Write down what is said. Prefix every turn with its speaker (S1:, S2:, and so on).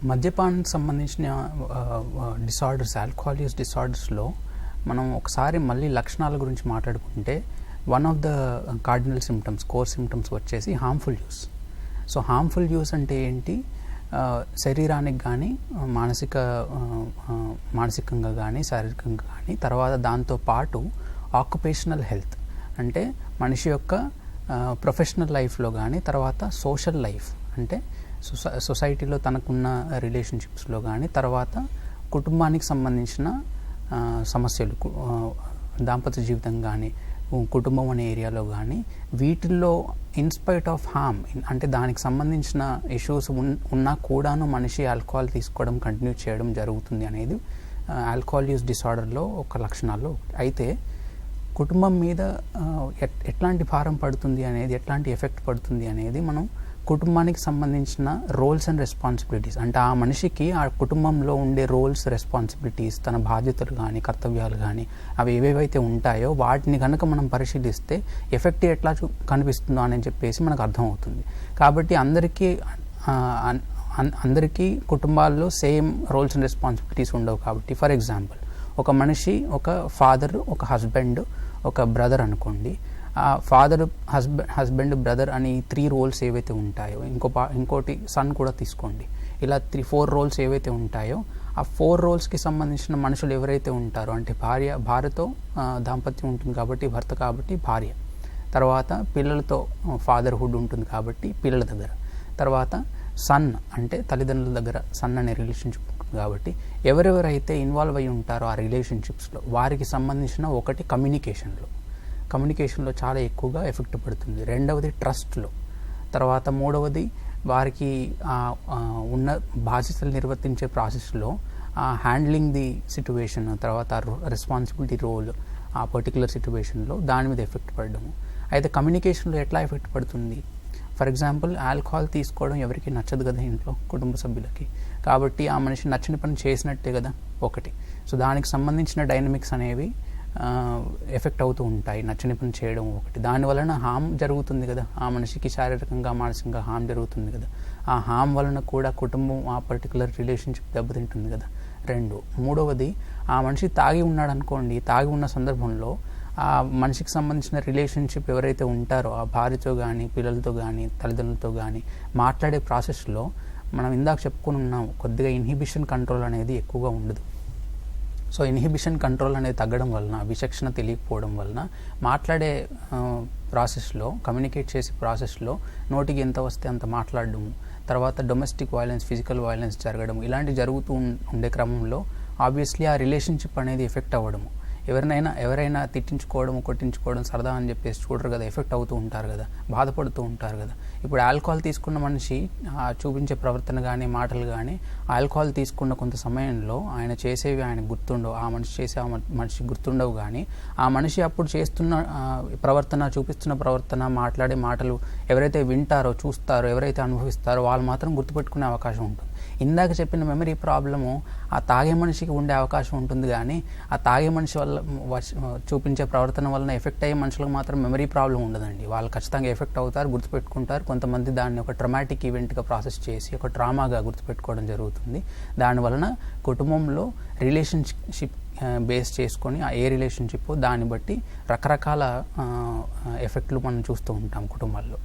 S1: మద్యపానానికి సంబంధించిన disorders, alcohol use డిసార్డర్స్లో మనం ఒకసారి మళ్ళీ లక్షణాల గురించి మాట్లాడుకుంటే one of the cardinal symptoms, core symptoms వచ్చేసి harmful use. So harmful use అంటే ఏంటి? శరీరానికి కానీ మానసికంగా కానీ శారీరకంగా కానీ, తర్వాత దాంతోపాటు ఆక్యుపేషనల్ హెల్త్ అంటే మనిషి యొక్క ప్రొఫెషనల్ లైఫ్లో కానీ, తర్వాత సోషల్ లైఫ్ అంటే సొసైటీలో తనకున్న రిలేషన్షిప్స్లో కానీ, తర్వాత కుటుంబానికి సంబంధించిన సమస్యలు, దాంపత్య జీవితం కానీ, కుటుంబం అనే ఏరియాలో కానీ, వీటిల్లో ఇన్స్పైట్ ఆఫ్ హార్మ్ అంటే దానికి సంబంధించిన ఇష్యూస్ ఉన్నా కూడాను మనిషి ఆల్కహాల్ తీసుకోవడం కంటిన్యూ చేయడం జరుగుతుంది అనేది ఆల్కహాల్ యూస్ డిసార్డర్లో ఒక లక్షణాల్లో. అయితే కుటుంబం మీద ఎట్లాంటి భారం పడుతుంది అనేది, ఎట్లాంటి ఎఫెక్ట్ పడుతుంది అనేది మనం కుటుంబానికి సంబంధించిన రోల్స్ అండ్ రెస్పాన్సిబిలిటీస్ అంటే ఆ మనిషికి ఆ కుటుంబంలో ఉండే రోల్స్, రెస్పాన్సిబిలిటీస్, తన బాధ్యతలు కానీ, కర్తవ్యాలు కానీ అవి ఏవేవైతే ఉంటాయో వాటిని కనుక మనం పరిశీలిస్తే ఎఫెక్ట్ ఎట్లా కనిపిస్తుందో అని చెప్పేసి మనకు అర్థమవుతుంది. కాబట్టి అందరికీ కుటుంబాల్లో సేమ్ రోల్స్ అండ్ రెస్పాన్సిబిలిటీస్ ఉండవు. కాబట్టి ఫర్ ఎగ్జాంపుల్ ఒక మనిషి, ఒక ఫాదర్, ఒక హస్బెండ్, ఒక బ్రదర్ అనుకోండి. ఆ ఫాదర్, హస్బెండ్, బ్రదర్ అని 3 రోల్స్ ఏవైతే ఉంటాయో, ఇంకోటి సన్ కూడా తీసుకోండి. ఇలా 4 రోల్స్ ఏవైతే ఉంటాయో ఆ 4 రోల్స్కి సంబంధించిన మనుషులు ఎవరైతే ఉంటారో అంటే భార్యతో దాంపత్యం ఉంటుంది కాబట్టి భర్త, కాబట్టి భార్య, తర్వాత పిల్లలతో ఫాదర్హుడ్ ఉంటుంది కాబట్టి పిల్లల దగ్గర, తర్వాత సన్ అంటే తల్లిదండ్రుల దగ్గర సన్ అనే రిలేషన్షిప్ ఉంటుంది కాబట్టి ఎవరెవరైతే ఇన్వాల్వ్ అయి ఉంటారో ఆ రిలేషన్షిప్స్లో వారికి సంబంధించిన ఒకటి కమ్యూనికేషన్లో చాలా ఎక్కువగా ఎఫెక్ట్ పడుతుంది. రెండవది ట్రస్ట్లో, తర్వాత మూడవది వారికి ఉన్న బాధ్యతలు నిర్వర్తించే ప్రాసెస్లో హ్యాండ్లింగ్ ది సిట్యువేషన్, తర్వాత రెస్పాన్సిబిలిటీ రోల్ ఆ పర్టికులర్ సిట్యువేషన్లో దాని మీద ఎఫెక్ట్ పడడము. అయితే కమ్యూనికేషన్లో ఎట్లా ఎఫెక్ట్ పడుతుంది? ఫర్ ఎగ్జాంపుల్ ఆల్కహాల్ తీసుకోవడం ఎవరికి నచ్చదు కదా ఇంట్లో కుటుంబ సభ్యులకి. కాబట్టి ఆ మనిషి నచ్చిన పని చేసినట్టే కదా ఒకటి. సో దానికి సంబంధించిన డైనమిక్స్ అనేవి ఎఫెక్ట్ అవుతూ ఉంటాయి. నచ్చని పని చేయడం ఒకటి, దాని వలన హామ్ జరుగుతుంది కదా, ఆ మనిషికి శారీరకంగా, మానసికంగా హామ్ జరుగుతుంది కదా. ఆ హామ్ వలన కూడా కుటుంబం, ఆ పర్టికులర్ రిలేషన్షిప్ దెబ్బతింటుంది కదా. మూడవది ఆ మనిషి తాగి ఉన్నాడు అనుకోండి. తాగి ఉన్న సందర్భంలో ఆ మనిషికి సంబంధించిన రిలేషన్షిప్ ఎవరైతే ఉంటారో ఆ భార్యతో కానీ, పిల్లలతో కానీ, తల్లిదండ్రులతో కానీ మాట్లాడే ప్రాసెస్లో మనం ఇందాక చెప్పుకుని ఉన్నాం, కొద్దిగా ఇన్హిబిషన్ కంట్రోల్ అనేది ఎక్కువగా ఉండదు. సో ఇన్హిబిషన్ కంట్రోల్ అనేది తగ్గడం వలన, విచక్షణ తెలియకపోవడం వలన మాట్లాడే ప్రాసెస్లో, కమ్యూనికేట్ చేసే ప్రాసెస్లో నోటికి ఎంత వస్తే అంత మాట్లాడడము, తర్వాత డొమెస్టిక్ వైలెన్స్, ఫిజికల్ వైలెన్స్ జరగడం, ఇలాంటివి జరుగుతూ ఉండే క్రమంలో ఆబ్వియస్లీ ఆ రిలేషన్షిప్ అనేది ఎఫెక్ట్ అవ్వడము. ఎవరైనా తిట్టించుకోవడం, కొట్టించుకోవడం సరదా అని చెప్పేసి చూడరు కదా, ఎఫెక్ట్ అవుతూ ఉంటారు కదా, బాధపడుతూ ఉంటారు కదా. ఇప్పుడు ఆల్కహాల్ తీసుకున్న మనిషి చూపించే ప్రవర్తన కానీ, మాటలు కానీ, ఆల్కహాల్ తీసుకున్న కొంత సమయంలో ఆయన చేసేవి ఆయనకు గుర్తుండవు, ఆ మనిషి చేసే మనిషికి గుర్తుండవు. కానీ ఆ మనిషి అప్పుడు చేస్తున్న ప్రవర్తన, చూపిస్తున్న ప్రవర్తన, మాట్లాడే మాటలు ఎవరైతే వింటారో, చూస్తారో, ఎవరైతే అనుభవిస్తారో వాళ్ళు మాత్రం గుర్తుపెట్టుకునే అవకాశం ఉంటుంది. ఇందాక చెప్పిన మెమరీ ప్రాబ్లము ఆ తాగే మనిషికి ఉండే అవకాశం ఉంటుంది, కానీ ఆ తాగే మనిషి వల్ల చూపించే ప్రవర్తన వలన ఎఫెక్ట్ అయ్యే మనుషులకు మాత్రం మెమరీ ప్రాబ్లం ఉండదండి. వాళ్ళు ఖచ్చితంగా ఎఫెక్ట్ అవుతారు, గుర్తుపెట్టుకుంటారు. కొంతమంది దాన్ని ఒక ట్రమాటిక్ ఈవెంట్గా ప్రాసెస్ చేసి ఒక ట్రామాగా గుర్తుపెట్టుకోవడం జరుగుతుంది. దానివలన కుటుంబంలో రిలేషన్షిప్ బేస్ చేసుకొని ఏ రిలేషన్షిప్ దాన్ని బట్టి రకరకాల ఎఫెక్ట్లు మనం చూస్తూ ఉంటాం కుటుంబాల్లో.